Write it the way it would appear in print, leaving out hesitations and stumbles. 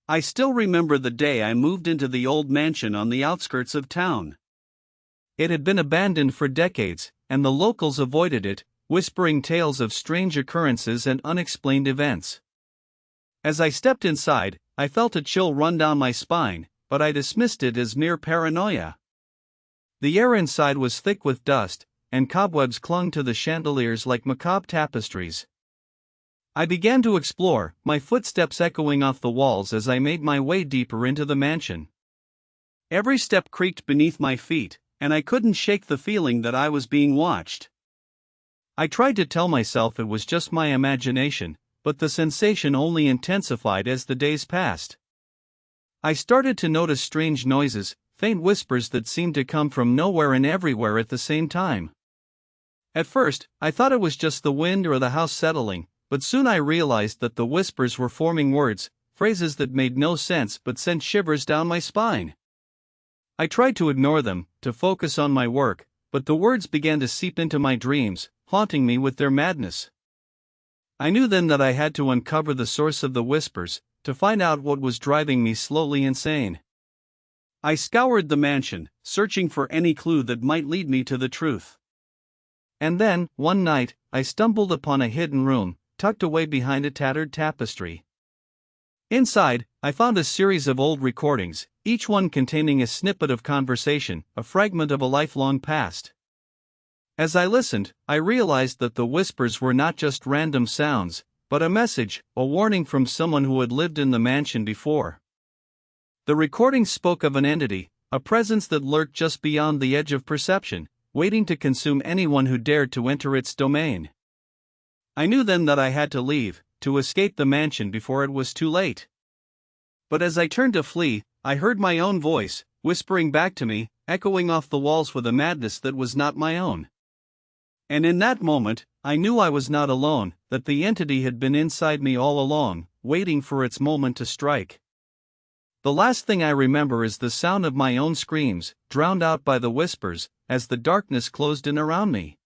I still remember the day I moved into the old mansion on the outskirts of town. It had been abandoned for decades, and the locals avoided it, whispering tales of strange occurrences and unexplained events. As I stepped inside, I felt a chill run down my spine, but I dismissed it as mere paranoia. The air inside was thick with dust, and cobwebs clung to the chandeliers like macabre tapestries. I began to explore, my footsteps echoing off the walls as I made my way deeper into the mansion. Every step creaked beneath my feet, and I couldn't shake the feeling that I was being watched. I tried to tell myself it was just my imagination, but the sensation only intensified as the days passed. I started to notice strange noises, faint whispers that seemed to come from nowhere and everywhere at the same time. At first, I thought it was just the wind or the house settling, but soon I realized that the whispers were forming words, phrases that made no sense but sent shivers down my spine. I tried to ignore them, to focus on my work, but the words began to seep into my dreams, haunting me with their madness. I knew then that I had to uncover the source of the whispers, to find out what was driving me slowly insane. I scoured the mansion, searching for any clue that might lead me to the truth. And then, one night, I stumbled upon a hidden room, tucked away behind a tattered tapestry. Inside, I found a series of old recordings, each one containing a snippet of conversation, a fragment of a lifelong past. As I listened, I realized that the whispers were not just random sounds, but a message, a warning from someone who had lived in the mansion before. The recordings spoke of an entity, a presence that lurked just beyond the edge of perception, waiting to consume anyone who dared to enter its domain. I knew then that I had to leave, to escape the mansion before it was too late. But as I turned to flee, I heard my own voice, whispering back to me, echoing off the walls with a madness that was not my own. And in that moment, I knew I was not alone, that the entity had been inside me all along, waiting for its moment to strike. The last thing I remember is the sound of my own screams, drowned out by the whispers, as the darkness closed in around me.